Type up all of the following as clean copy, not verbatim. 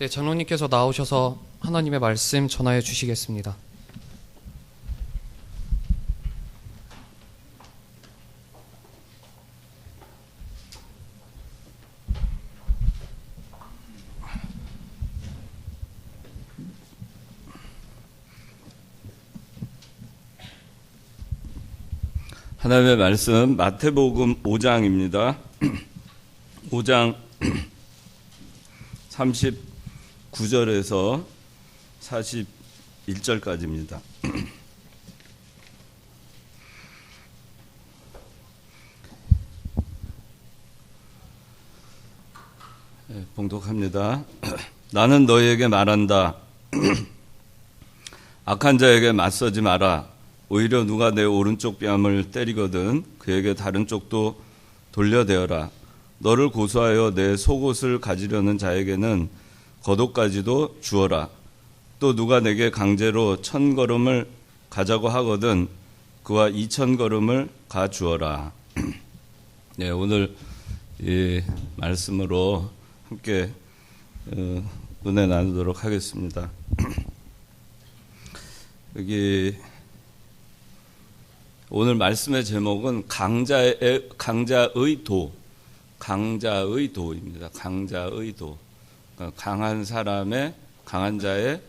네, 장로님께서 나오셔서 하나님의 말씀 전하여 주시겠습니다. 하나님의 말씀 마태복음 5장입니다. 5장 39절에서 41절까지입니다. 네, 봉독합니다. 나는 너희에게 말한다. 악한 자에게 맞서지 마라. 오히려 누가 내 오른쪽 뺨을 때리거든 그에게 다른 쪽도 돌려대어라. 너를 고소하여 내 속옷을 가지려는 자에게는 겉옷까지도 주어라. 또 누가 내게 강제로 1000걸음을 가자고 하거든 그와 2000걸음을 가주어라. 네, 오늘 이 말씀으로 함께 은혜 나누도록 하겠습니다. 여기 오늘 말씀의 제목은 강자의 도입니다. 강자의 도. 그러니까 강한 사람의, 강한 자의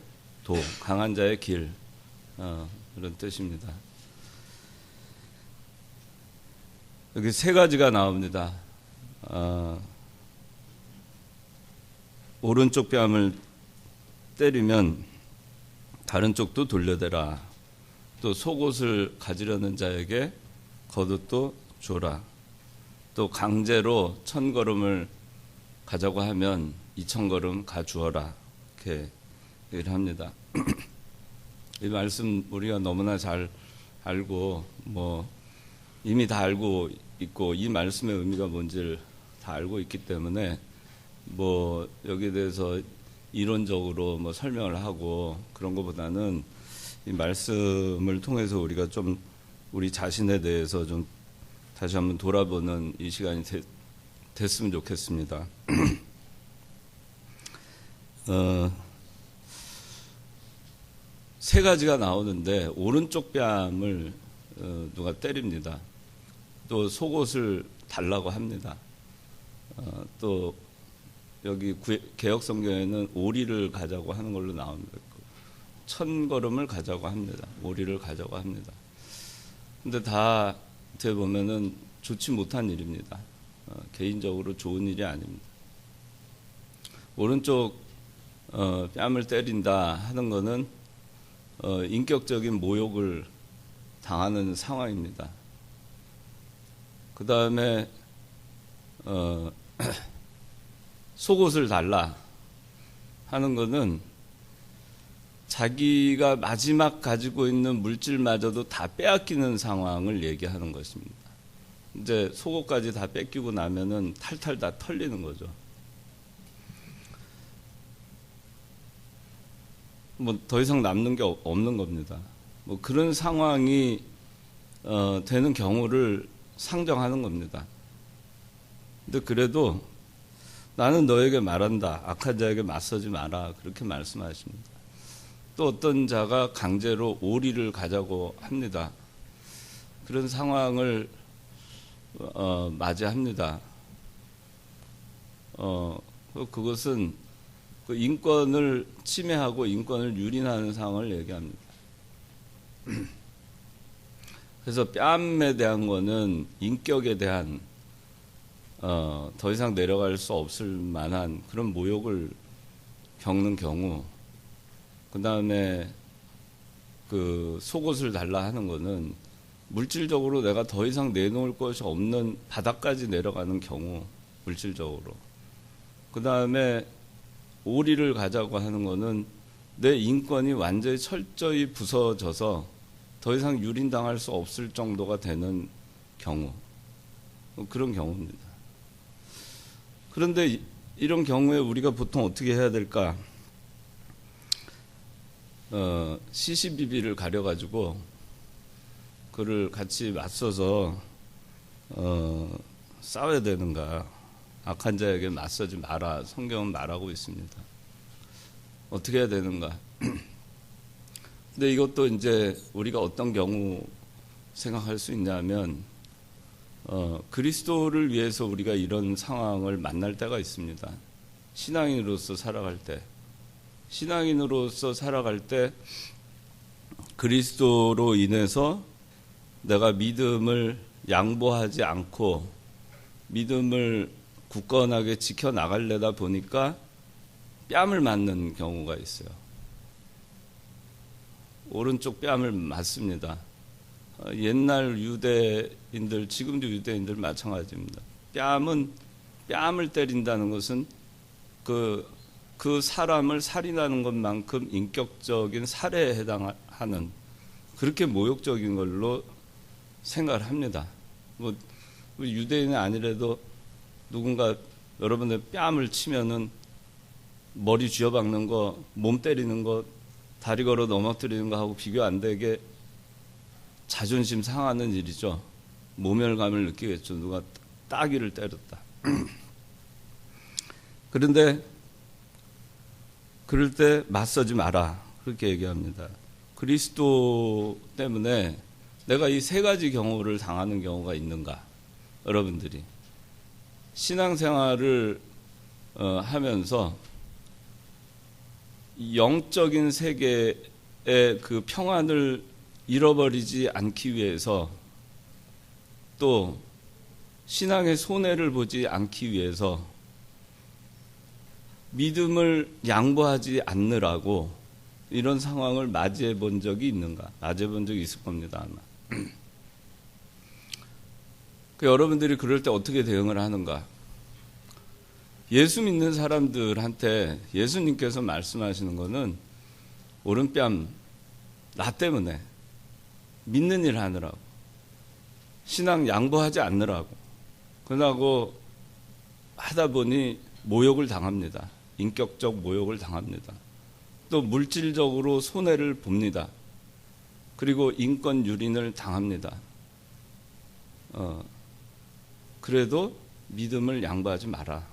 도, 강한 자의 길. 그런 뜻입니다. 여기 세 가지가 나옵니다. 오른쪽 뺨을 때리면 다른 쪽도 돌려대라. 또 속옷을 가지려는 자에게 겉옷도 줘라. 또 강제로 1000걸음을 가자고 하면 2000걸음 가주어라. 이렇게 얘기를 합니다. 이 말씀 우리가 너무나 잘 알고 이미 다 알고 있고 이 말씀의 의미가 뭔지를 다 알고 있기 때문에 여기에 대해서 이론적으로 설명을 하고 그런 것보다는 이 말씀을 통해서 우리가 좀 우리 자신에 대해서 좀 다시 한번 돌아보는 이 시간이 됐으면 좋겠습니다. 세 가지가 나오는데 오른쪽 뺨을 누가 때립니다. 또 속옷을 달라고 합니다. 또 여기 개역성경에는 오리를 가자고 하는 걸로 나옵니다. 1000걸음을 가자고 합니다. 오리를 가자고 합니다. 근데 다 어떻게 보면은 좋지 못한 일입니다. 개인적으로 좋은 일이 아닙니다. 오른쪽 뺨을 때린다 하는 거는 인격적인 모욕을 당하는 상황입니다. 그 다음에 속옷을 달라 하는 거는 자기가 마지막 가지고 있는 물질마저도 다 빼앗기는 상황을 얘기하는 것입니다. 이제 속옷까지 다 뺏기고 나면은 탈탈 다 털리는 거죠. 더 이상 남는 게 없는 겁니다. 그런 상황이 되는 경우를 상정하는 겁니다. 근데 그래도 나는 너에게 말한다. 악한 자에게 맞서지 마라. 그렇게 말씀하십니다. 또 어떤 자가 강제로 오리를 가자고 합니다. 그런 상황을 맞이합니다. 그것은 그 인권을 침해하고 인권을 유린하는 상황을 얘기합니다. 그래서 뺨에 대한 거는 인격에 대한 더 이상 내려갈 수 없을 만한 그런 모욕을 겪는 경우, 그 다음에 그 속옷을 달라 하는 거는 물질적으로 내가 더 이상 내놓을 것이 없는 바닥까지 내려가는 경우, 물질적으로. 그 다음에 오리를 가자고 하는 거는 내 인권이 완전히 철저히 부서져서 더 이상 유린당할 수 없을 정도가 되는 경우, 그런 경우입니다. 그런데 이런 경우에 우리가 보통 어떻게 해야 될까? 시시비비를 가려가지고 그를 같이 맞서서 싸워야 되는가? 악한 자에게 맞서지 마라. 성경은 말하고 있습니다. 어떻게 해야 되는가? 근데 이것도 이제 우리가 어떤 경우 생각할 수 있냐면 그리스도를 위해서 우리가 이런 상황을 만날 때가 있습니다. 신앙인으로서 살아갈 때 그리스도로 인해서 내가 믿음을 양보하지 않고 믿음을 굳건하게 지켜나가려다 보니까 뺨을 맞는 경우가 있어요. 오른쪽 뺨을 맞습니다. 옛날 유대인들, 지금도 유대인들 마찬가지입니다. 뺨을 때린다는 것은 그 사람을 살인하는 것만큼 인격적인 살해에 해당하는 그렇게 모욕적인 걸로 생각을 합니다. 뭐 유대인이 아니라도 누군가 여러분의 뺨을 치면은 머리 쥐어박는 거, 몸 때리는 거, 다리 걸어 넘어뜨리는 거 하고 비교 안 되게 자존심 상하는 일이죠. 모멸감을 느끼겠죠. 누가 따귀를 때렸다. 그런데 그럴 때 맞서지 마라. 그렇게 얘기합니다. 그리스도 때문에 내가 이 세 가지 경우를 당하는 경우가 있는가? 여러분들이 신앙생활을 하면서 영적인 세계의 그 평안을 잃어버리지 않기 위해서 또 신앙의 손해를 보지 않기 위해서 믿음을 양보하지 않느라고 이런 상황을 맞이해 본 적이 있는가? 맞이해 본 적이 있을 겁니다, 아마. 여러분들이 그럴 때 어떻게 대응을 하는가? 예수 믿는 사람들한테 예수님께서 말씀하시는 거는 오른뺨 나 때문에 믿는 일 하느라고 신앙 양보하지 않느라고 그러고 하다 보니 모욕을 당합니다. 인격적 모욕을 당합니다. 또 물질적으로 손해를 봅니다. 그리고 인권 유린을 당합니다. 그래도 믿음을 양보하지 마라.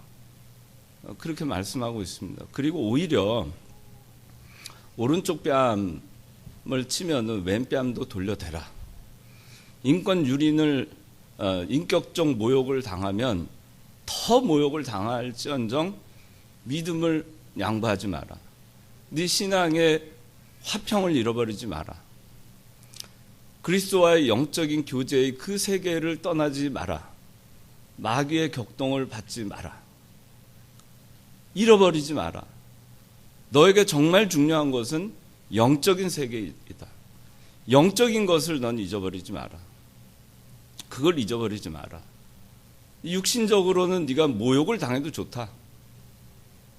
그렇게 말씀하고 있습니다. 그리고 오히려 오른쪽 뺨을 치면은 왼뺨도 돌려대라. 인권 유린을 인격적 모욕을 당하면 더 모욕을 당할지언정 믿음을 양보하지 마라. 네 신앙의 화평을 잃어버리지 마라. 그리스도와의 영적인 교제의 그 세계를 떠나지 마라. 마귀의 격동을 받지 마라. 잃어버리지 마라. 너에게 정말 중요한 것은 영적인 세계이다. 영적인 것을 넌 잊어버리지 마라. 그걸 잊어버리지 마라. 육신적으로는 네가 모욕을 당해도 좋다.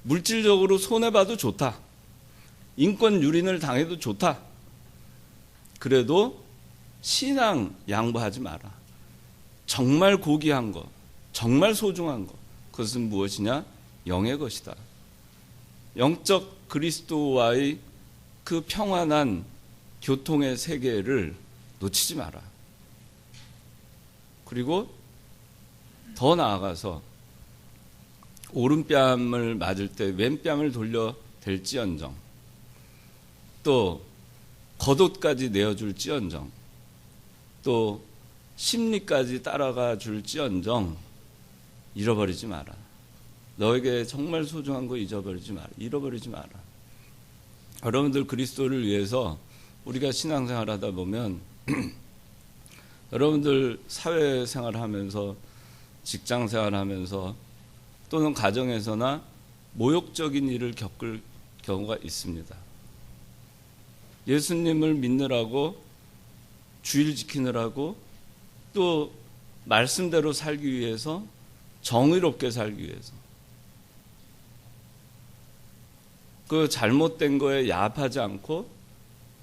물질적으로 손해봐도 좋다. 인권 유린을 당해도 좋다. 그래도 신앙 양보하지 마라. 정말 고귀한 것, 정말 소중한 것, 그것은 무엇이냐? 영의 것이다. 영적 그리스도와의 그 평안한 교통의 세계를 놓치지 마라. 그리고 더 나아가서 오른뺨을 맞을 때 왼뺨을 돌려 댈지언정 또 겉옷까지 내어줄지언정 또 심리까지 따라가 줄지언정 잃어버리지 마라. 너에게 정말 소중한 거 잃어버리지 마라. 여러분들 그리스도를 위해서 우리가 신앙생활 하다 보면 여러분들 사회생활 하면서 직장생활 하면서 또는 가정에서나 모욕적인 일을 겪을 경우가 있습니다. 예수님을 믿느라고 주일 지키느라고 또 말씀대로 살기 위해서 정의롭게 살기 위해서 그 잘못된 거에 야합하지 않고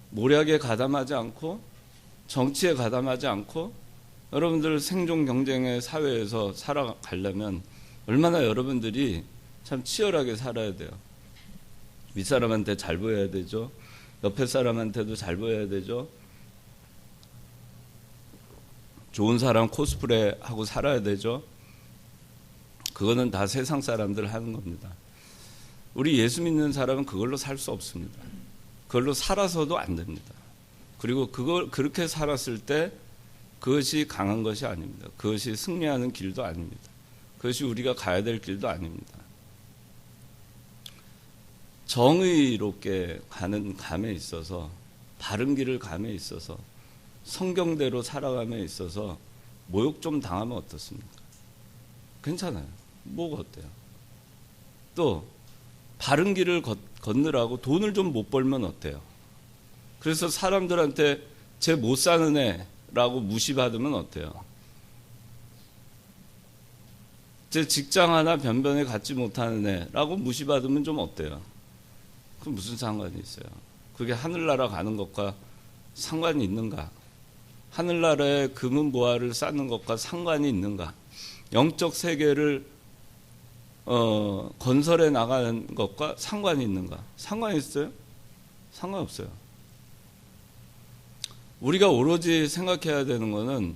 모략에 가담하지 않고 정치에 가담하지 않고 여러분들 생존 경쟁의 사회에서 살아가려면 얼마나 여러분들이 참 치열하게 살아야 돼요. 윗사람한테 잘 보여야 되죠. 옆에 사람한테도 잘 보여야 되죠. 좋은 사람 코스프레 하고 살아야 되죠. 그거는 다 세상 사람들 하는 겁니다. 우리 예수 믿는 사람은 그걸로 살 수 없습니다. 그걸로 살아서도 안 됩니다. 그리고 그렇게 살았을 때 그것이 강한 것이 아닙니다. 그것이 승리하는 길도 아닙니다. 그것이 우리가 가야 될 길도 아닙니다. 정의롭게 가는 감에 있어서, 바른 길을 감에 있어서, 성경대로 살아감에 있어서 모욕 좀 당하면 어떻습니까? 괜찮아요. 뭐가 어때요? 또 바른 길을 걷느라고 돈을 좀 못 벌면 어때요? 그래서 사람들한테 쟤 못 사는 애라고 무시받으면 어때요? 제 직장 하나 변변에 갖지 못하는 애라고 무시받으면 좀 어때요? 그럼 무슨 상관이 있어요? 그게 하늘나라 가는 것과 상관이 있는가? 하늘나라에 금은보화를 쌓는 것과 상관이 있는가? 영적 세계를 건설해 나가는 것과 상관이 있는가? 상관이 있어요? 상관없어요. 우리가 오로지 생각해야 되는 것은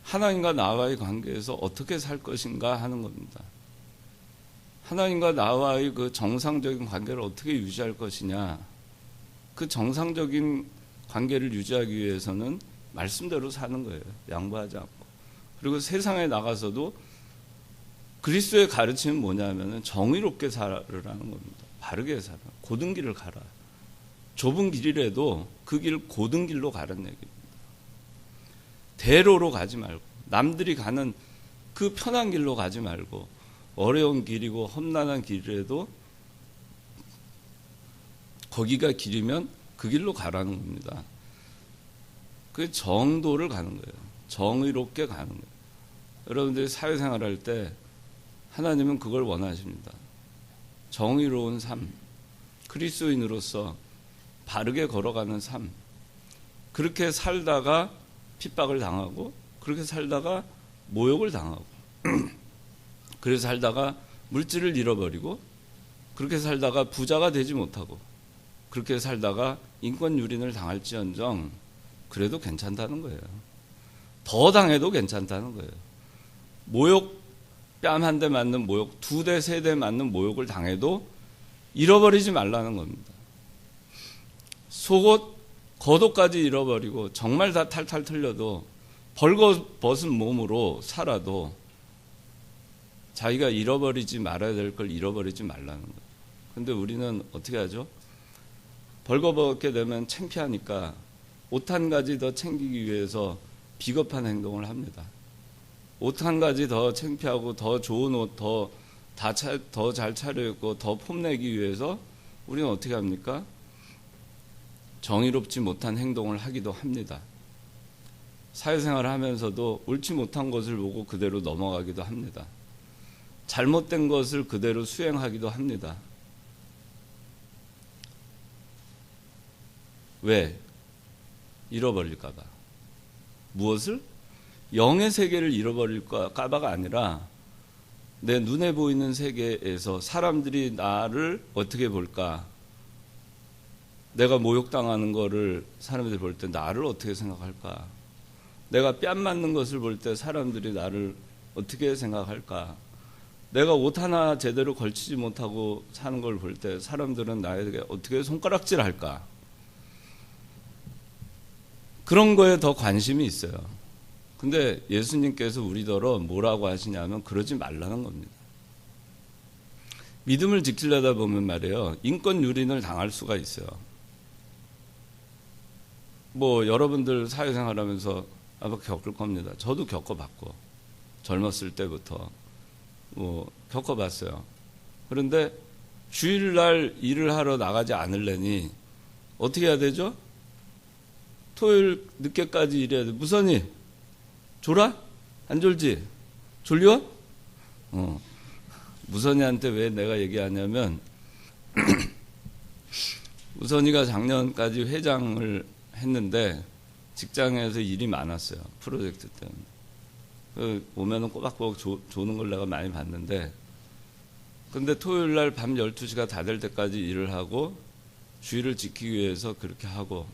하나님과 나와의 관계에서 어떻게 살 것인가 하는 겁니다. 하나님과 나와의 그 정상적인 관계를 어떻게 유지할 것이냐. 그 정상적인 관계를 유지하기 위해서는 말씀대로 사는 거예요. 양보하지 않고. 그리고 세상에 나가서도 그리스도의 가르침은 뭐냐면은 정의롭게 살으라는 겁니다. 바르게 살아. 고든 길을 가라. 좁은 길이라도 그 길 고든 길로 가라는 얘기입니다. 대로로 가지 말고, 남들이 가는 그 편한 길로 가지 말고, 어려운 길이고 험난한 길이라도 거기가 길이면 그 길로 가라는 겁니다. 그 정도를 가는 거예요. 정의롭게 가는 거예요. 여러분들이 사회생활 할 때 하나님은 그걸 원하십니다. 정의로운 삶, 그리스도인으로서 바르게 걸어가는 삶. 그렇게 살다가 핍박을 당하고, 그렇게 살다가 모욕을 당하고, 그렇게 살다가 물질을 잃어버리고, 그렇게 살다가 부자가 되지 못하고, 그렇게 살다가 인권 유린을 당할지언정 그래도 괜찮다는 거예요. 더 당해도 괜찮다는 거예요. 모욕, 뺨 한 대 맞는 모욕, 2대, 3대 맞는 모욕을 당해도 잃어버리지 말라는 겁니다. 속옷, 겉옷까지 잃어버리고 정말 다 탈탈 털려도 벌거벗은 몸으로 살아도 자기가 잃어버리지 말아야 될 걸 잃어버리지 말라는 거예요. 근데 우리는 어떻게 하죠? 벌거벗게 되면 창피하니까 옷 한 가지 더 챙기기 위해서 비겁한 행동을 합니다. 옷 한 가지 더 창피하고 더 좋은 옷 더 잘 차려입고 더 폼내기 위해서 우리는 어떻게 합니까? 정의롭지 못한 행동을 하기도 합니다. 사회생활을 하면서도 옳지 못한 것을 보고 그대로 넘어가기도 합니다. 잘못된 것을 그대로 수행하기도 합니다. 왜? 잃어버릴까 봐. 무엇을? 영의 세계를 잃어버릴까 봐가 아니라 내 눈에 보이는 세계에서 사람들이 나를 어떻게 볼까? 내가 모욕당하는 거를 사람들이 볼 때 나를 어떻게 생각할까? 내가 뺨 맞는 것을 볼 때 사람들이 나를 어떻게 생각할까? 내가 옷 하나 제대로 걸치지 못하고 사는 걸 볼 때 사람들은 나에게 어떻게 손가락질할까? 그런 거에 더 관심이 있어요. 근데 예수님께서 우리더러 뭐라고 하시냐면 그러지 말라는 겁니다. 믿음을 지키려다 보면 말이에요. 인권 유린을 당할 수가 있어요. 뭐 여러분들 사회생활 하면서 아마 겪을 겁니다. 저도 겪어봤고 젊었을 때부터 뭐 겪어봤어요. 그런데 주일날 일을 하러 나가지 않으려니 어떻게 해야 되죠? 토요일 늦게까지 일해야 돼. 무선이 졸아? 안 졸지? 졸려? 무선이한테 왜 내가 얘기하냐면 무선이가 작년까지 회장을 했는데 직장에서 일이 많았어요. 프로젝트 때문에. 오면은 꼬박꼬박 조는 걸 내가 많이 봤는데 근데 토요일 날 밤 12시가 다 될 때까지 일을 하고 주의를 지키기 위해서 그렇게 하고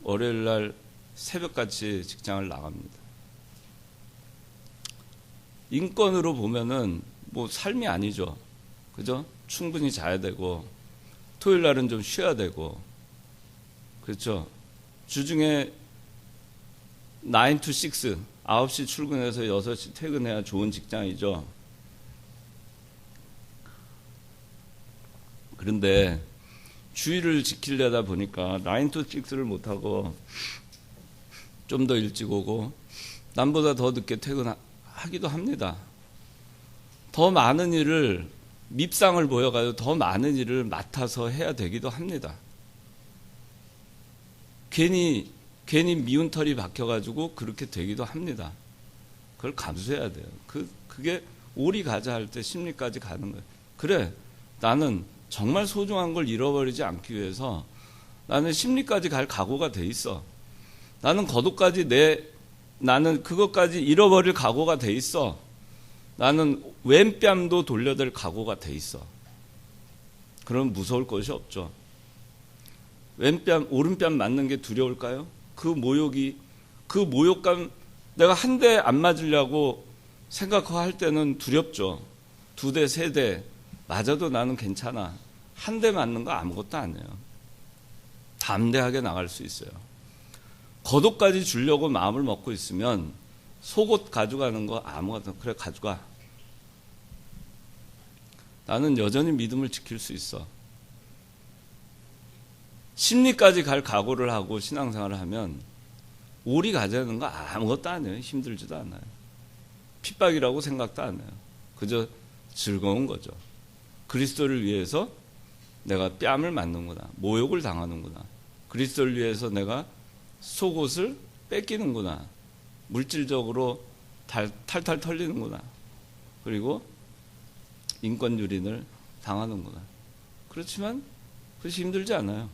월요일 날 새벽같이 직장을 나갑니다. 인권으로 보면은 뭐 삶이 아니죠. 그죠? 충분히 자야 되고 토요일 날은 좀 쉬어야 되고 그렇죠. 주중에 9 to 6 9시 출근해서 6시 퇴근해야 좋은 직장이죠. 그런데 주의를 지키려다 보니까 9 to 6를 못하고 좀 더 일찍 오고 남보다 더 늦게 퇴근하기도 합니다. 더 많은 일을 밉상을 보여가지고 더 많은 일을 맡아서 해야 되기도 합니다. 괜히 미운 털이 박혀가지고 그렇게 되기도 합니다. 그걸 감수해야 돼요. 그게 오리 가자 할 때 심리까지 가는 거예요. 그래, 나는 정말 소중한 걸 잃어버리지 않기 위해서 나는 심리까지 갈 각오가 돼 있어. 나는 나는 그것까지 잃어버릴 각오가 돼 있어. 나는 왼뺨도 돌려댈 각오가 돼 있어. 그럼 무서울 것이 없죠. 오른뺨 맞는 게 두려울까요? 그 모욕감, 내가 한 대 안 맞으려고 생각할 때는 두렵죠. 2대, 3대 맞아도 나는 괜찮아. 한 대 맞는 거 아무것도 아니에요. 담대하게 나갈 수 있어요. 겉옷까지 주려고 마음을 먹고 있으면 속옷 가져가는 거 아무것도, 그래 가져가. 나는 여전히 믿음을 지킬 수 있어. 심리까지 갈 각오를 하고 신앙생활을 하면 오리 가자는 거 아무것도 아니에요. 힘들지도 않아요. 핍박이라고 생각도 안 해요. 그저 즐거운 거죠. 그리스도를 위해서 내가 뺨을 맞는구나. 모욕을 당하는구나. 그리스도를 위해서 내가 속옷을 뺏기는구나. 물질적으로 탈탈 털리는구나. 그리고 인권 유린을 당하는구나. 그렇지만 그것이 힘들지 않아요.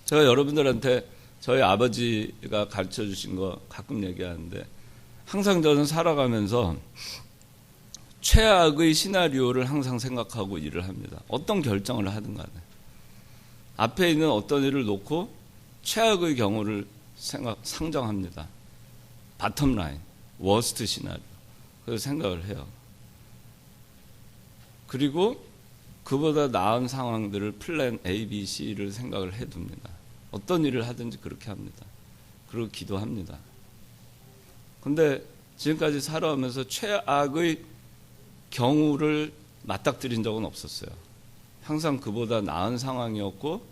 제가 여러분들한테 저희 아버지가 가르쳐 주신 거 가끔 얘기하는데 항상 저는 살아가면서 최악의 시나리오를 항상 생각하고 일을 합니다. 어떤 결정을 하든 간에 앞에 있는 어떤 일을 놓고 최악의 경우를 상정합니다. 바텀 라인, 워스트 시나리오. 그래서 생각을 해요. 그리고 그보다 나은 상황들을 플랜 A, B, C를 생각을 해둡니다. 어떤 일을 하든지 그렇게 합니다. 그리고 기도합니다. 근데 지금까지 살아오면서 최악의 경우를 맞닥뜨린 적은 없었어요. 항상 그보다 나은 상황이었고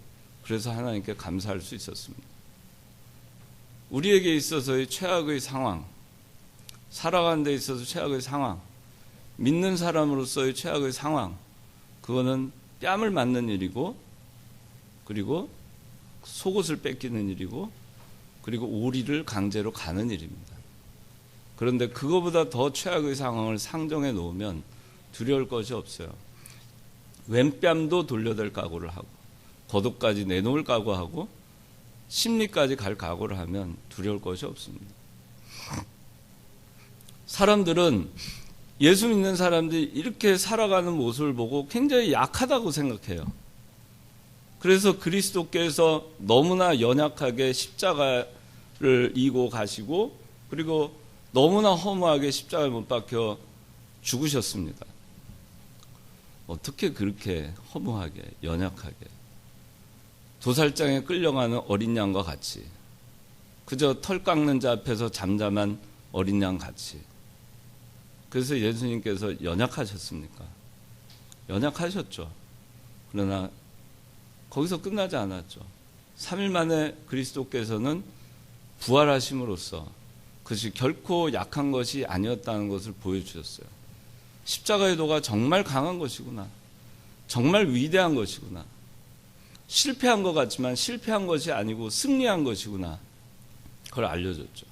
그래서 하나님께 감사할 수 있었습니다. 우리에게 있어서의 최악의 상황, 살아가는 데 있어서 최악의 상황, 믿는 사람으로서의 최악의 상황, 그거는 뺨을 맞는 일이고 그리고 속옷을 뺏기는 일이고 그리고 오리를 강제로 가는 일입니다. 그런데 그거보다 더 최악의 상황을 상정해 놓으면 두려울 것이 없어요. 왼뺨도 돌려댈 각오를 하고 겉옷까지 내놓을 각오하고 심리까지 갈 각오를 하면 두려울 것이 없습니다. 사람들은 예수 믿는 사람들이 이렇게 살아가는 모습을 보고 굉장히 약하다고 생각해요. 그래서 그리스도께서 너무나 연약하게 십자가를 이고 가시고 그리고 너무나 허무하게 십자가에 못 박혀 죽으셨습니다. 어떻게 그렇게 허무하게 연약하게 도살장에 끌려가는 어린 양과 같이 그저 털 깎는 자 앞에서 잠잠한 어린 양 같이. 그래서 예수님께서 연약하셨습니까? 연약하셨죠. 그러나 거기서 끝나지 않았죠. 3일 만에 그리스도께서는 부활하심으로써 그것이 결코 약한 것이 아니었다는 것을 보여주셨어요. 십자가의 도가 정말 강한 것이구나. 정말 위대한 것이구나. 실패한 것 같지만 실패한 것이 아니고 승리한 것이구나. 그걸 알려줬죠.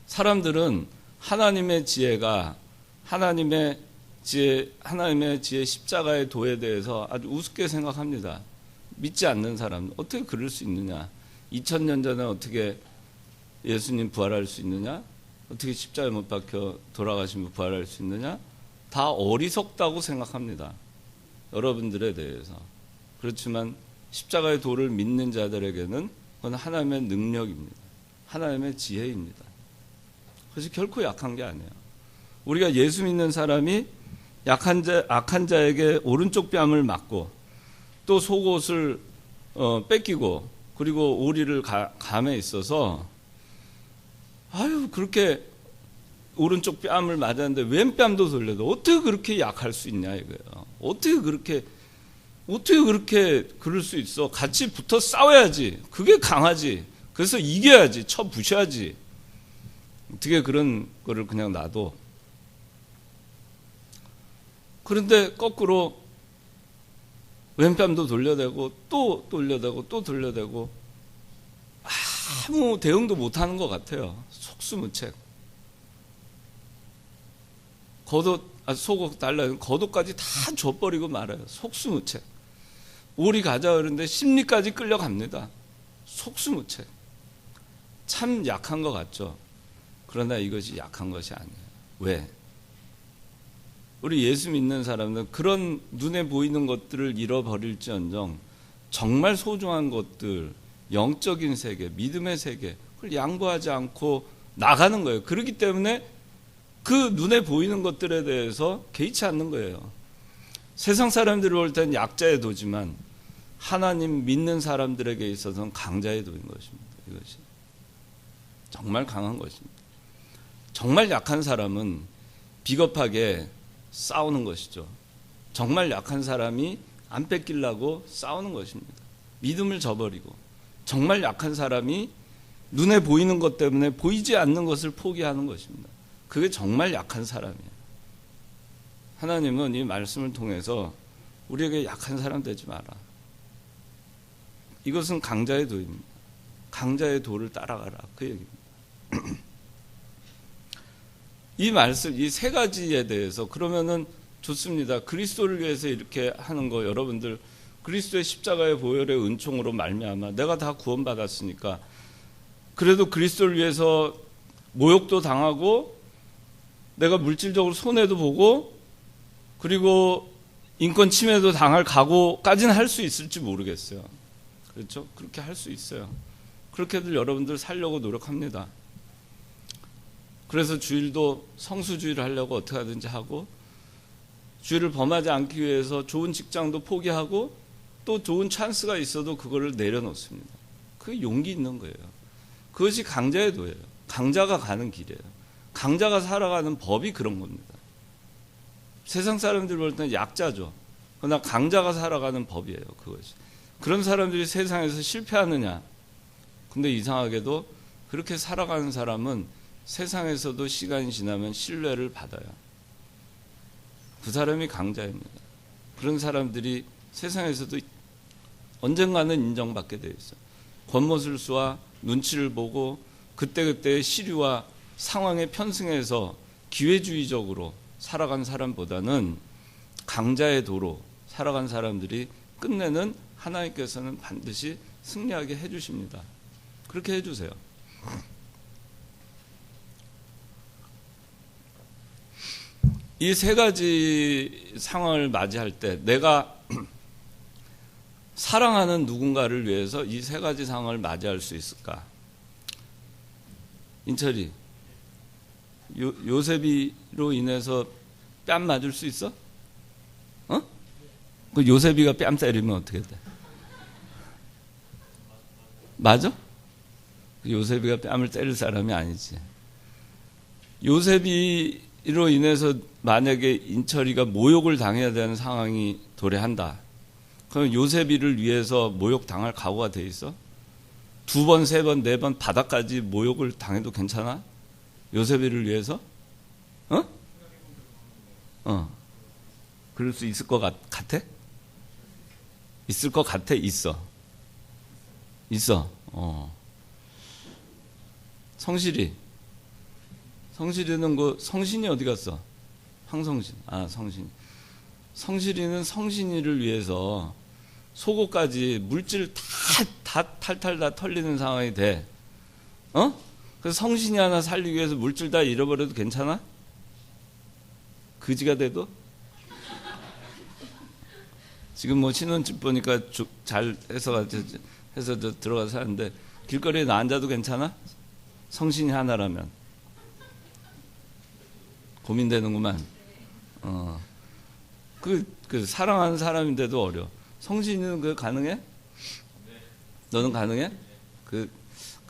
사람들은 하나님의 지혜가 하나님의 지혜 십자가의 도에 대해서 아주 우습게 생각합니다. 믿지 않는 사람 어떻게 그럴 수 있느냐? 2000년 전에 어떻게 예수님 부활할 수 있느냐? 어떻게 십자가에 못 박혀 돌아가시면 부활할 수 있느냐? 다 어리석다고 생각합니다. 여러분들에 대해서. 그렇지만 십자가의 도를 믿는 자들에게는 그건 하나님의 능력입니다. 하나님의 지혜입니다. 그래서 결코 약한 게 아니에요. 우리가 예수 믿는 사람이 악한 자에게 오른쪽 뺨을 맞고 또 속옷을 뺏기고 그리고 오리를 감에 있어서 그렇게 오른쪽 뺨을 맞았는데 왼뺨도 돌려도 어떻게 그렇게 약할 수 있냐 이거예요. 어떻게 그렇게 그럴 수 있어? 같이 붙어 싸워야지. 그게 강하지. 그래서 이겨야지. 쳐 부셔야지. 어떻게 그런 거를 그냥 놔둬. 그런데 거꾸로 왼뺨도 돌려대고 또 돌려대고 또 돌려대고 아무 대응도 못하는 것 같아요. 속수무책. 속옷 달라요. 겉옷까지 다 줘버리고 말아요. 속수무책. 오리 가자 그러는데 심리까지 끌려갑니다. 속수무책. 참 약한 것 같죠. 그러나 이것이 약한 것이 아니에요. 왜? 우리 예수 믿는 사람들은 그런 눈에 보이는 것들을 잃어버릴지언정 정말 소중한 것들, 영적인 세계, 믿음의 세계, 그걸 양보하지 않고 나가는 거예요. 그렇기 때문에 그 눈에 보이는 것들에 대해서 개의치 않는 거예요. 세상 사람들이 볼 땐 약자의 도지만 하나님 믿는 사람들에게 있어서는 강자의 도인 것입니다. 이것이 정말 강한 것입니다. 정말 약한 사람은 비겁하게 싸우는 것이죠. 정말 약한 사람이 안 뺏기려고 싸우는 것입니다. 믿음을 저버리고 정말 약한 사람이 눈에 보이는 것 때문에 보이지 않는 것을 포기하는 것입니다. 그게 정말 약한 사람이에요. 하나님은 이 말씀을 통해서 우리에게 약한 사람 되지 마라. 이것은 강자의 도입니다. 강자의 도를 따라가라. 그 얘기입니다. 이 말씀, 이 세 가지에 대해서 그러면은 좋습니다. 그리스도를 위해서 이렇게 하는 거 여러분들 그리스도의 십자가의 보혈의 은총으로 말미암아 내가 다 구원받았으니까 그래도 그리스도를 위해서 모욕도 당하고 내가 물질적으로 손해도 보고 그리고 인권 침해도 당할 각오까지는 할 수 있을지 모르겠어요. 그렇죠? 그렇게 할 수 있어요. 그렇게들 여러분들 살려고 노력합니다. 그래서 주일도 성수주의를 하려고 어떻게 하든지 하고 주일을 범하지 않기 위해서 좋은 직장도 포기하고 또 좋은 찬스가 있어도 그거를 내려놓습니다. 그게 용기 있는 거예요. 그것이 강자의 도예요. 강자가 가는 길이에요. 강자가 살아가는 법이 그런 겁니다. 세상 사람들 볼 때는 약자죠. 그러나 강자가 살아가는 법이에요. 그것이. 그런 사람들이 세상에서 실패하느냐. 근데 이상하게도 그렇게 살아가는 사람은 세상에서도 시간이 지나면 신뢰를 받아요. 그 사람이 강자입니다. 그런 사람들이 세상에서도 언젠가는 인정받게 되어 있어요. 권모술수와 눈치를 보고 그때그때의 시류와 상황에 편승해서 기회주의적으로 살아간 사람보다는 강자의 도로 살아간 사람들이 끝내는 하나님께서는 반드시 승리하게 해주십니다. 그렇게 해주세요. 이 세 가지 상황을 맞이할 때 내가 사랑하는 누군가를 위해서 이 세 가지 상황을 맞이할 수 있을까? 인철이 요셉이로 인해서 뺨 맞을 수 있어? 그 요셉이가 뺨 때리면 어떻게 돼? 맞아? 요셉이가 뺨을 때릴 사람이 아니지. 요셉이로 인해서 만약에 인철이가 모욕을 당해야 되는 상황이 도래한다. 그럼 요셉이를 위해서 모욕 당할 각오가 돼 있어? 2번, 3번, 4번 바닥까지 모욕을 당해도 괜찮아? 요셉이를 위해서? 그럴 수 있을 것 같아? 있을 것 같아? 있어. 성실이는 성신이 어디 갔어? 황성신. 성신. 성실이는 성신이를 위해서 속옷까지 물질 다 탈탈 다 털리는 상황이 돼. 그래서 성신이 하나 살리기 위해서 물질 다 잃어버려도 괜찮아? 그지가 돼도? 지금 신혼집 보니까 잘 해서 들어가서 사는데 길거리에 나 앉아도 괜찮아? 성신이 하나라면 고민되는구만. 그 사랑하는 사람인데도 어려워. 성신이는 그 가능해? 너는 가능해?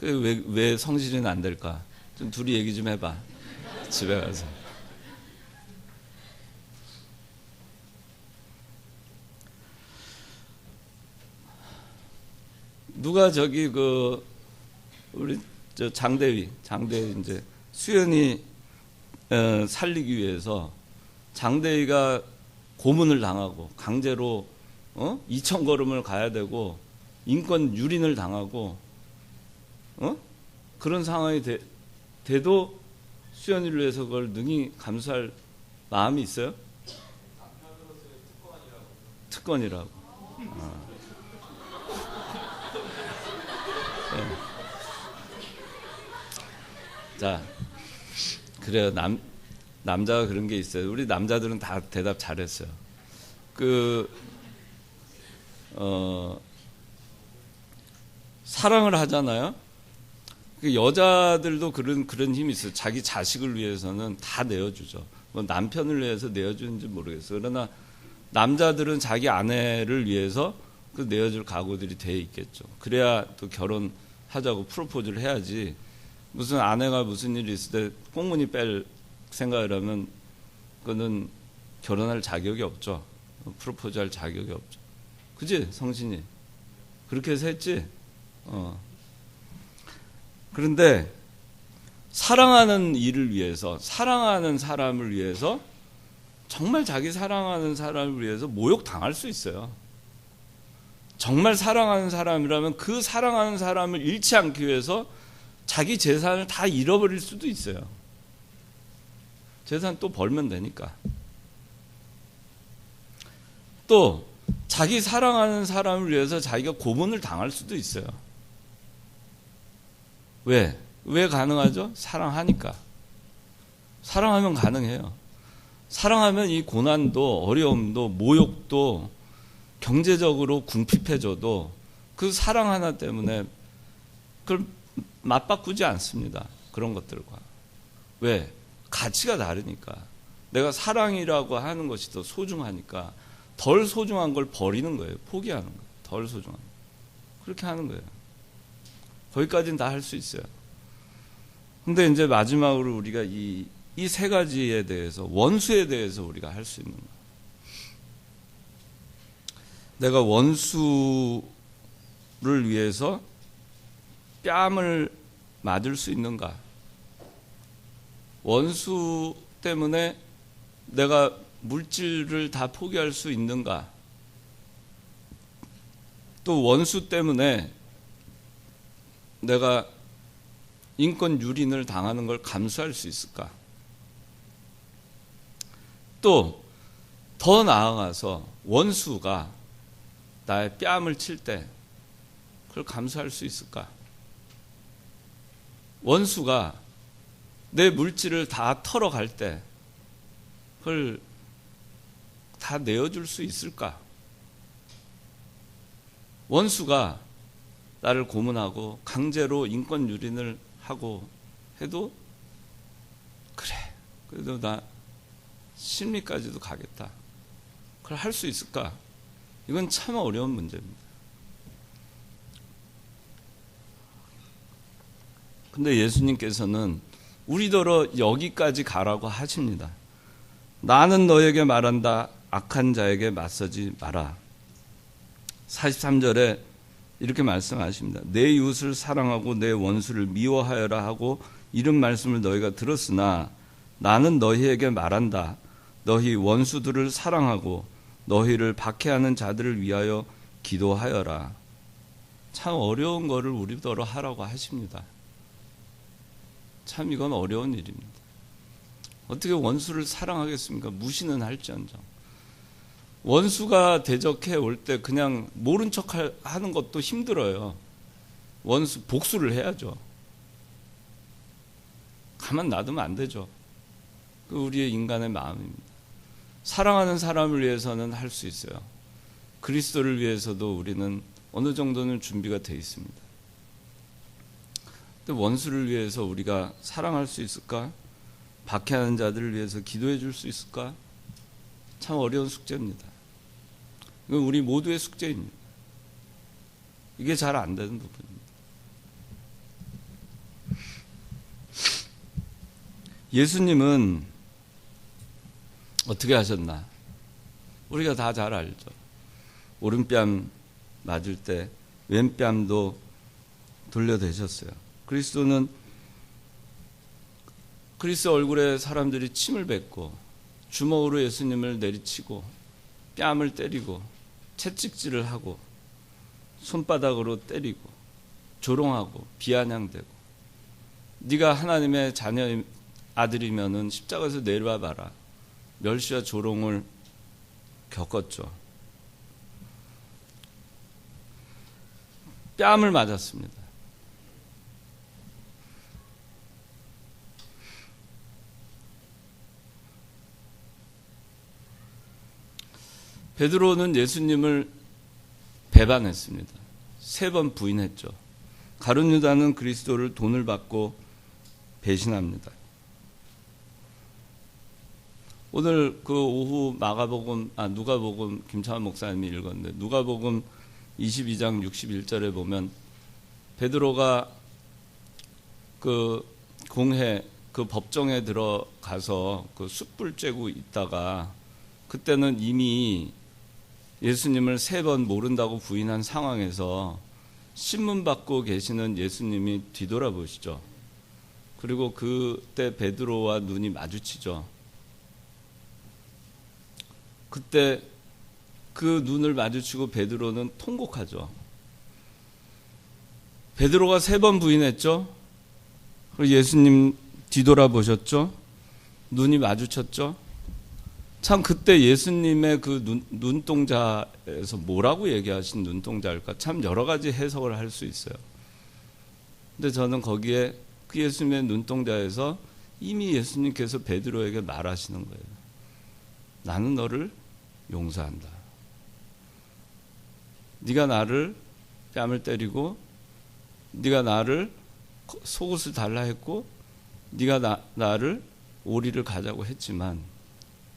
왜 성신이는 안 될까? 좀 둘이 얘기 좀 해봐. 집에 가서. 누가 저기 우리 저 장대위 이제 수연이 살리기 위해서 장대위가 고문을 당하고 강제로 2,000걸음을 가야 되고 인권 유린을 당하고 그런 상황이 돼도 수연이를 위해서 그걸 능히 감수할 마음이 있어요? 특권이라고. 네. 자, 그래요. 남자가 그런 게 있어요. 우리 남자들은 다 대답 잘했어요. 사랑을 하잖아요. 여자들도 그런 힘이 있어요. 자기 자식을 위해서는 다 내어주죠. 뭐 남편을 위해서 내어주는지 모르겠어요. 그러나 남자들은 자기 아내를 위해서 그 내어줄 각오들이 돼 있겠죠. 그래야 또 결혼하자고 프로포즈를 해야지. 무슨 아내가 무슨 일이 있을 때 꽁무니 뺄 생각을 하면 그거는 결혼할 자격이 없죠. 프로포즈할 자격이 없죠. 그지? 성신이 그렇게 해서 했지? 그런데 사랑하는 일을 위해서, 사랑하는 사람을 위해서, 정말 자기 사랑하는 사람을 위해서 모욕당할 수 있어요. 정말 사랑하는 사람이라면 그 사랑하는 사람을 잃지 않기 위해서 자기 재산을 다 잃어버릴 수도 있어요. 재산 또 벌면 되니까. 또 자기 사랑하는 사람을 위해서 자기가 고문을 당할 수도 있어요. 왜 가능하죠? 사랑하니까. 사랑하면 가능해요. 사랑하면 이 고난도 어려움도 모욕도 경제적으로 궁핍해져도 그 사랑 하나 때문에 그걸 맞바꾸지 않습니다. 그런 것들과. 왜? 가치가 다르니까. 내가 사랑이라고 하는 것이 더 소중하니까 덜 소중한 걸 버리는 거예요. 포기하는 거예요. 덜 소중한 거. 그렇게 하는 거예요. 거기까지는 다 할 수 있어요. 근데 이제 마지막으로 우리가 이 세 가지에 대해서, 원수에 대해서 우리가 할 수 있는 거예요. 내가 원수를 위해서 뺨을 맞을 수 있는가? 원수 때문에 내가 물질을 다 포기할 수 있는가? 또 원수 때문에 내가 인권 유린을 당하는 걸 감수할 수 있을까? 또 더 나아가서 원수가 나의 뺨을 칠 때 그걸 감수할 수 있을까? 원수가 내 물질을 다 털어갈 때 그걸 다 내어줄 수 있을까? 원수가 나를 고문하고 강제로 인권 유린을 하고 해도 그래, 그래도 나 심리까지도 가겠다. 그걸 할 수 있을까? 이건 참 어려운 문제입니다. 근데 예수님께서는 우리더러 여기까지 가라고 하십니다. 나는 너에게 말한다. 악한 자에게 맞서지 마라. 43절에 이렇게 말씀하십니다. 내 이웃을 사랑하고 내 원수를 미워하여라 하고 이런 말씀을 너희가 들었으나 나는 너희에게 말한다. 너희 원수들을 사랑하고 너희를 박해하는 자들을 위하여 기도하여라. 참 어려운 거를 우리더러 하라고 하십니다. 참 이건 어려운 일입니다. 어떻게 원수를 사랑하겠습니까? 무시는 할지언정. 원수가 대적해 올 때 그냥 모른 척 하는 것도 힘들어요. 원수 복수를 해야죠. 가만 놔두면 안 되죠. 그 우리의 인간의 마음입니다. 사랑하는 사람을 위해서는 할 수 있어요. 그리스도를 위해서도 우리는 어느 정도는 준비가 되어 있습니다. 근데 원수를 위해서 우리가 사랑할 수 있을까? 박해하는 자들을 위해서 기도해 줄 수 있을까? 참 어려운 숙제입니다. 이건 우리 모두의 숙제입니다. 이게 잘 안 되는 부분입니다. 예수님은 어떻게 하셨나? 우리가 다 잘 알죠. 오른뺨 맞을 때 왼뺨도 돌려대셨어요. 그리스도 얼굴에 사람들이 침을 뱉고 주먹으로 예수님을 내리치고 뺨을 때리고 채찍질을 하고 손바닥으로 때리고 조롱하고 비아냥대고 네가 하나님의 자녀 아들이면은 십자가에서 내려와 봐라. 멸시와 조롱을 겪었죠. 뺨을 맞았습니다. 베드로는 예수님을 배반했습니다. 3번 부인했죠. 가룟 유다는 그리스도를 돈을 받고 배신합니다. 오늘 그 오후 누가복음 김창환 목사님이 읽었는데 누가복음 22장 61절에 보면 베드로가 그 공회 그 법정에 들어가서 그 숯불 쬐고 있다가 그때는 이미 예수님을 3번 모른다고 부인한 상황에서 신문 받고 계시는 예수님이 뒤돌아보시죠. 그리고 그때 베드로와 눈이 마주치죠. 그때 그 눈을 마주치고 베드로는 통곡하죠. 베드로가 3번 부인했죠. 그리고 예수님 뒤돌아보셨죠. 눈이 마주쳤죠. 참 그때 예수님의 그 눈동자에서 뭐라고 얘기하신 눈동자일까? 참 여러 가지 해석을 할 수 있어요. 근데 저는 거기에 그 예수님의 눈동자에서 이미 예수님께서 베드로에게 말하시는 거예요. 나는 너를 용서한다. 네가 나를 뺨을 때리고 네가 나를 속옷을 달라 했고 네가 나를 오리를 가자고 했지만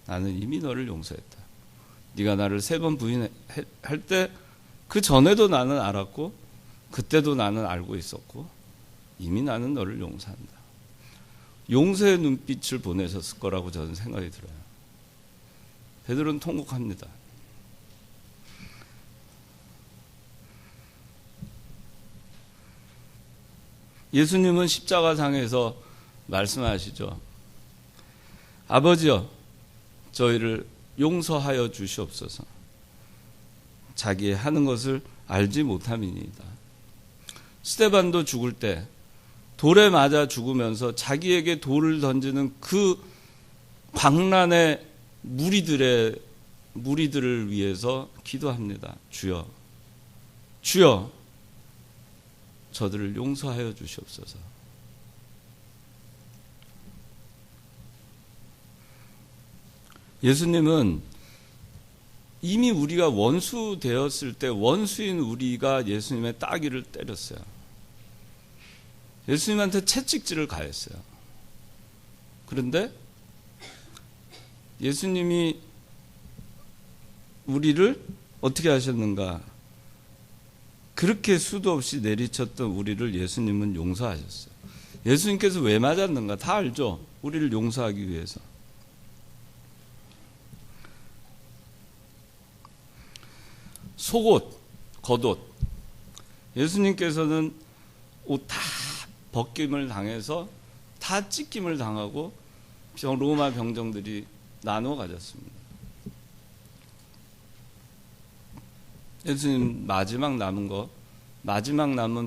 나는 이미 너를 용서했다. 네가 나를 3번 부인할 때 그 전에도 나는 알았고 그때도 나는 알고 있었고 이미 나는 너를 용서한다. 용서의 눈빛을 보내셨을 거라고 저는 생각이 들어요. 베드로는 통곡합니다. 예수님은 십자가상에서 말씀하시죠. 아버지여 저희를 용서하여 주시옵소서. 자기의 하는 것을 알지 못함이니이다. 스데반도 죽을 때 돌에 맞아 죽으면서 자기에게 돌을 던지는 그 광란의 무리들을 위해서 기도합니다. 주여 저들을 용서하여 주시옵소서. 예수님은 이미 우리가 원수 되었을 때 원수인 우리가 예수님의 따귀를 때렸어요. 예수님한테 채찍질을 가했어요. 그런데 예수님이 우리를 어떻게 하셨는가? 그렇게 수도 없이 내리쳤던 우리를 예수님은 용서하셨어요. 예수님께서 왜 맞았는가? 다 알죠? 우리를 용서하기 위해서. 속옷, 겉옷. 예수님께서는 옷 다 벗김을 당해서 다 찢김을 당하고 로마 병정들이 나누어 가졌습니다. 예수님 마지막 남은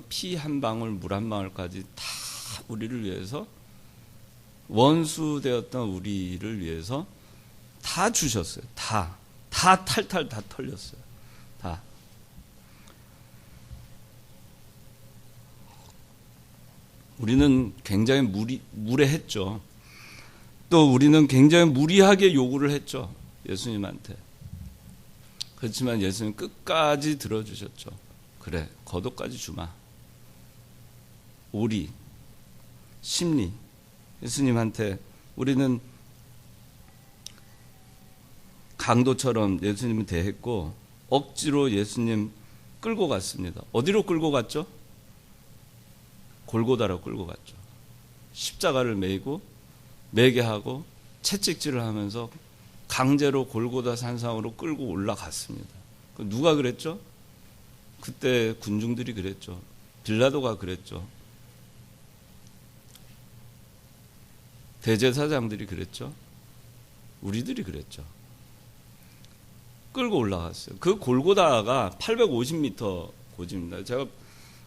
피 한 방울, 물 한 방울까지 다 우리를 위해서 원수 되었던 우리를 위해서 다 주셨어요. 다 탈탈 다 털렸어요. 다. 우리는 굉장히 무례했죠. 또 우리는 굉장히 무리하게 요구를 했죠. 예수님한테. 그렇지만 예수님 끝까지 들어주셨죠. 그래, 겉옷까지 주마. 오리, 심리. 예수님한테 우리는 강도처럼 예수님을 대했고 억지로 예수님 끌고 갔습니다. 어디로 끌고 갔죠? 골고다로 끌고 갔죠. 십자가를 매게 하고 채찍질을 하면서 강제로 골고다 산상으로 끌고 올라갔습니다. 누가 그랬죠? 그때 군중들이 그랬죠. 빌라도가 그랬죠. 대제사장들이 그랬죠. 우리들이 그랬죠. 끌고 올라갔어요. 그 골고다가 850m 고지입니다. 제가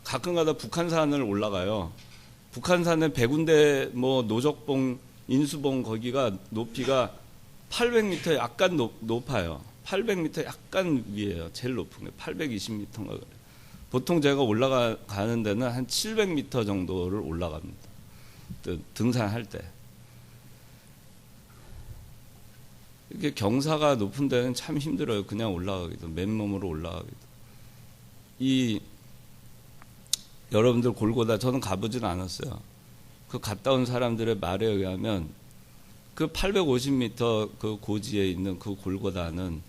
가끔가다 북한산을 올라가요. 북한산의 백운대 노적봉, 인수봉 거기가 높이가 800m 약간 높아요. 800m 약간 위에요. 제일 높은 게 820m인가 그래요. 보통 제가 올라가는 데는 한 700m 정도를 올라갑니다. 등산할 때. 이렇게 경사가 높은 데는 참 힘들어요. 그냥 올라가기도, 맨몸으로 올라가기도. 여러분들 골고다 저는 가보진 않았어요. 그 갔다 온 사람들의 말에 의하면 그 850m 그 고지에 있는 그 골고다는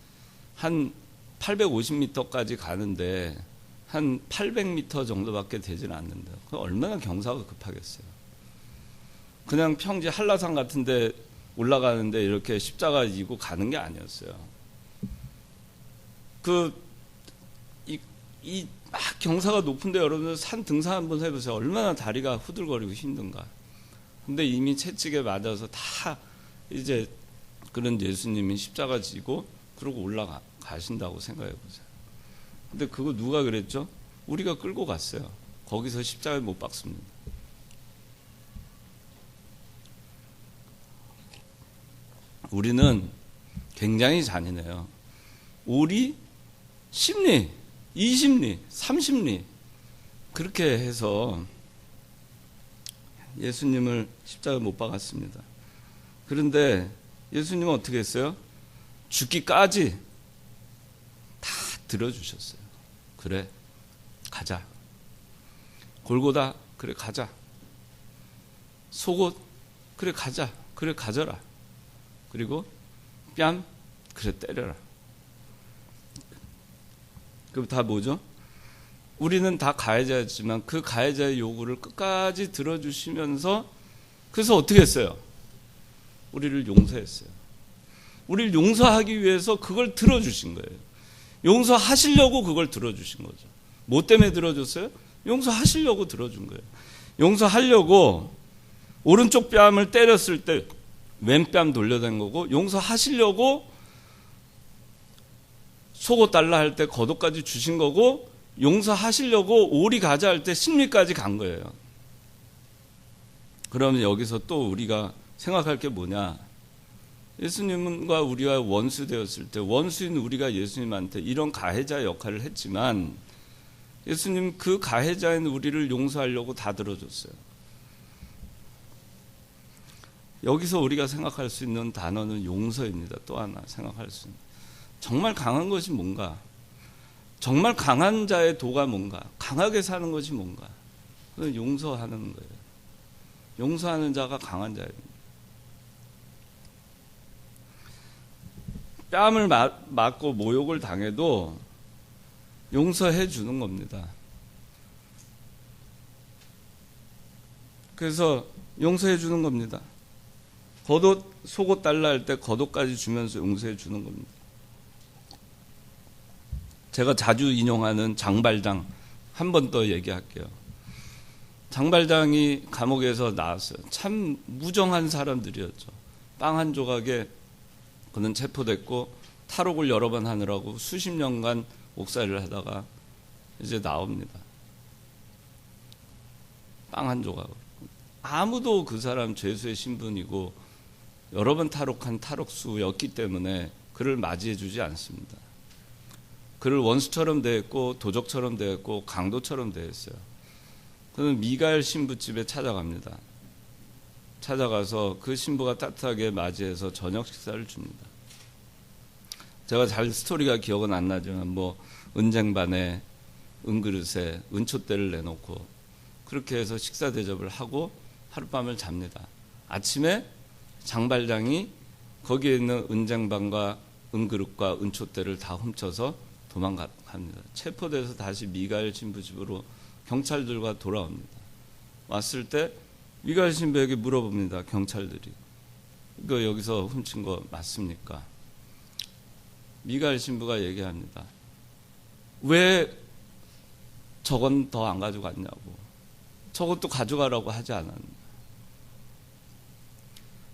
한 850m까지 가는데 한 800m 정도밖에 되진 않는다. 얼마나 경사가 급하겠어요. 그냥 평지 한라산 같은데 올라가는데 이렇게 십자가 지고 가는 게 아니었어요. 경사가 높은데 여러분들 산 등산 한번 해보세요. 얼마나 다리가 후들거리고 힘든가. 근데 이미 채찍에 맞아서 다 이제 그런 예수님이 십자가 지고 그러고 올라가신다고 생각해 보세요. 근데 그거 누가 그랬죠? 우리가 끌고 갔어요. 거기서 십자가에 못 박습니다. 우리는 굉장히 잔인해요. 우리 심리, 20리, 30리 그렇게 해서 예수님을 십자가에 못 박았습니다. 그런데 예수님은 어떻게 했어요? 죽기까지 다 들어주셨어요. 그래, 가자. 골고다, 그래, 가자. 속옷, 그래, 가자. 그래, 가져라. 그리고 뺨, 그래, 때려라. 그럼 다 뭐죠? 우리는 다 가해자였지만 그 가해자의 요구를 끝까지 들어주시면서 그래서 어떻게 했어요? 우리를 용서했어요. 우리를 용서하기 위해서 그걸 들어주신 거예요. 용서하시려고 그걸 들어주신 거죠. 뭐 때문에 들어줬어요? 용서하시려고 들어준 거예요. 용서하려고 오른쪽 뺨을 때렸을 때 왼뺨 돌려댄 거고, 용서하시려고 속옷 달라 할 때 겉옷까지 주신 거고, 용서하시려고 오리 가자 할 때 심리까지 간 거예요. 그러면 여기서 또 우리가 생각할 게 뭐냐? 예수님과 우리가 원수 되었을 때 원수인 우리가 예수님한테 이런 가해자 역할을 했지만 예수님 그 가해자인 우리를 용서하려고 다 들어줬어요. 여기서 우리가 생각할 수 있는 단어는 용서입니다. 또 하나 생각할 수 있는. 정말 강한 것이 뭔가? 정말 강한 자의 도가 뭔가? 강하게 사는 것이 뭔가? 그건 용서하는 거예요. 용서하는 자가 강한 자입니다. 뺨을 맞고 모욕을 당해도 용서해 주는 겁니다. 그래서 용서해 주는 겁니다. 겉옷, 속옷 달라 할 때 겉옷까지 주면서 용서해 주는 겁니다. 제가 자주 인용하는 장발장 한 번 더 얘기할게요. 장발장이 감옥에서 나왔어요. 참 무정한 사람들이었죠. 빵 한 조각에 그는 체포됐고 탈옥을 여러 번 하느라고 수십 년간 옥살이를 하다가 이제 나옵니다. 빵 한 조각. 아무도 그 사람 죄수의 신분이고 여러 번 탈옥한 탈옥수였기 때문에 그를 맞이해 주지 않습니다. 그를 원수처럼 대했고 도적처럼 대했고 강도처럼 대했어요. 그는 미가엘 신부집에 찾아갑니다. 찾아가서 그 신부가 따뜻하게 맞이해서 저녁 식사를 줍니다. 제가 잘 스토리가 기억은 안 나지만 은쟁반에 은그릇에 은촛대를 내놓고 그렇게 해서 식사 대접을 하고 하룻밤을 잡니다. 아침에 장발장이 거기에 있는 은쟁반과 은그릇과 은촛대를 다 훔쳐서 도망갑니다. 체포돼서 다시 미가엘 신부 집으로 경찰들과 돌아옵니다. 왔을 때 미가엘 신부에게 물어봅니다. 경찰들이. 이거 여기서 훔친 거 맞습니까? 미가엘 신부가 얘기합니다. 왜 저건 더 안 가져갔냐고. 저것도 가져가라고 하지 않았냐.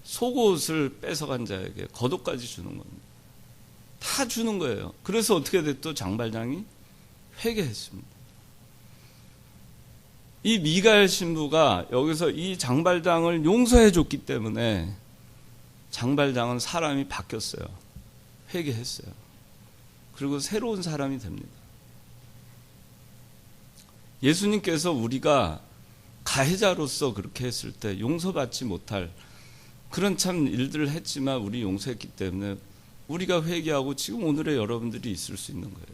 속옷을 뺏어간 자에게 겉옷까지 주는 겁니다. 다 주는 거예요. 그래서 어떻게 됐또 장발장이 회개했습니다. 이 미가엘 신부가 여기서 이 장발장을 용서해 줬기 때문에 장발장은 사람이 바뀌었어요. 회개했어요. 그리고 새로운 사람이 됩니다. 예수님께서 우리가 가해자로서 그렇게 했을 때 용서받지 못할 그런 참 일들을 했지만 우리 용서했기 때문에 우리가 회개하고 지금 오늘의 여러분들이 있을 수 있는 거예요.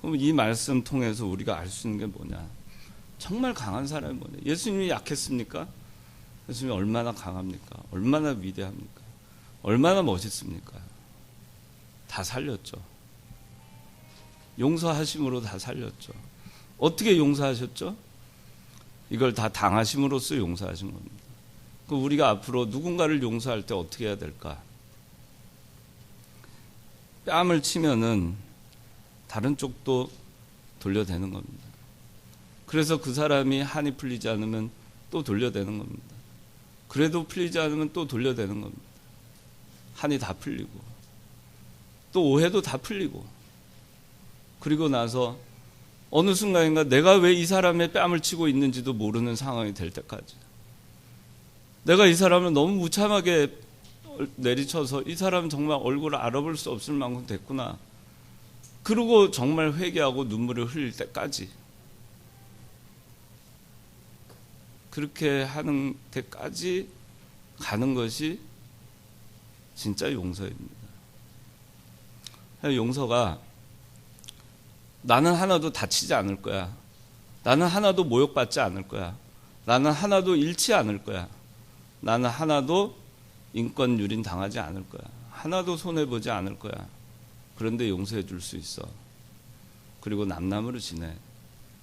그럼 이 말씀 통해서 우리가 알 수 있는 게 뭐냐? 정말 강한 사람이 뭐냐? 예수님이 약했습니까? 예수님이 얼마나 강합니까? 얼마나 위대합니까? 얼마나 멋있습니까? 다 살렸죠. 용서하심으로 다 살렸죠. 어떻게 용서하셨죠? 이걸 다 당하심으로써 용서하신 겁니다. 그럼 우리가 앞으로 누군가를 용서할 때 어떻게 해야 될까? 뺨을 치면은 다른 쪽도 돌려대는 겁니다. 그래서 그 사람이 한이 풀리지 않으면 또 돌려대는 겁니다. 그래도 풀리지 않으면 또 돌려대는 겁니다. 한이 다 풀리고 또 오해도 다 풀리고 그리고 나서 어느 순간인가 내가 왜 이 사람의 뺨을 치고 있는지도 모르는 상황이 될 때까지 내가 이 사람을 너무 무참하게 내리쳐서 이 사람 정말 얼굴을 알아볼 수 없을 만큼 됐구나. 그러고 정말 회개하고 눈물을 흘릴 때까지 그렇게 하는 데까지 가는 것이 진짜 용서입니다. 용서가 나는 하나도 다치지 않을 거야. 나는 하나도 모욕받지 않을 거야. 나는 하나도 잃지 않을 거야. 나는 하나도 인권 유린 당하지 않을 거야. 하나도 손해보지 않을 거야. 그런데 용서해 줄 수 있어. 그리고 남남으로 지내.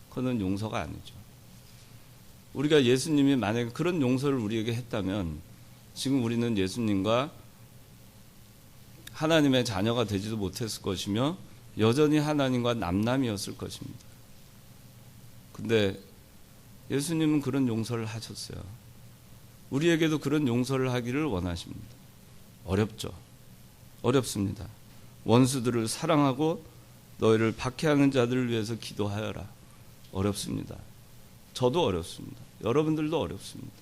그건 용서가 아니죠. 우리가 예수님이 만약에 그런 용서를 우리에게 했다면 지금 우리는 예수님과 하나님의 자녀가 되지도 못했을 것이며 여전히 하나님과 남남이었을 것입니다. 근데 예수님은 그런 용서를 하셨어요. 우리에게도 그런 용서를 하기를 원하십니다. 어렵죠. 어렵습니다. 원수들을 사랑하고 너희를 박해하는 자들을 위해서 기도하여라. 어렵습니다. 저도 어렵습니다. 여러분들도 어렵습니다.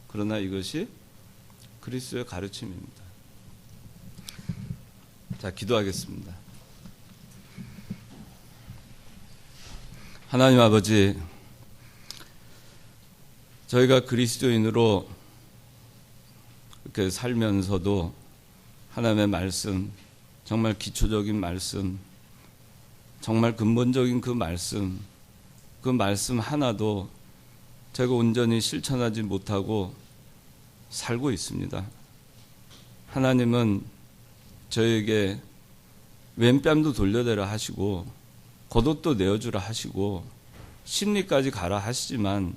그러나 이것이 그리스도의 가르침입니다. 자, 기도하겠습니다. 하나님 아버지, 저희가 그리스도인으로 이렇게 살면서도 하나님의 말씀, 정말 기초적인 말씀, 정말 근본적인 그 말씀 하나도 제가 온전히 실천하지 못하고 살고 있습니다. 하나님은 저에게 왼뺨도 돌려대라 하시고 겉옷도 내어주라 하시고 심리까지 가라 하시지만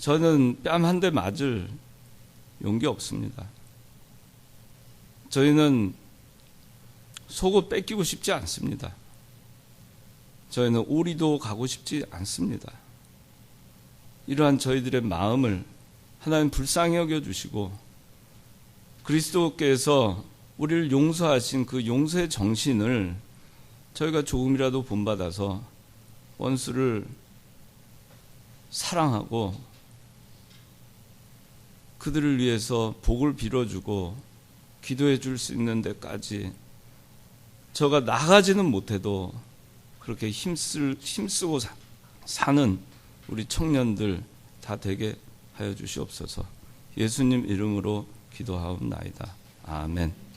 저는 뺨 한 대 맞을 용기 없습니다. 저희는 속옷 뺏기고 싶지 않습니다. 저희는 오리도 가고 싶지 않습니다. 이러한 저희들의 마음을 하나님 불쌍히 여겨주시고 그리스도께서 우리를 용서하신 그 용서의 정신을 저희가 조금이라도 본받아서 원수를 사랑하고 그들을 위해서 복을 빌어주고 기도해 줄 수 있는 데까지 저가 나가지는 못해도 그렇게 힘쓰고 사는 우리 청년들 다 되게 하여 주시옵소서. 예수님 이름으로 기도하옵나이다. 아멘.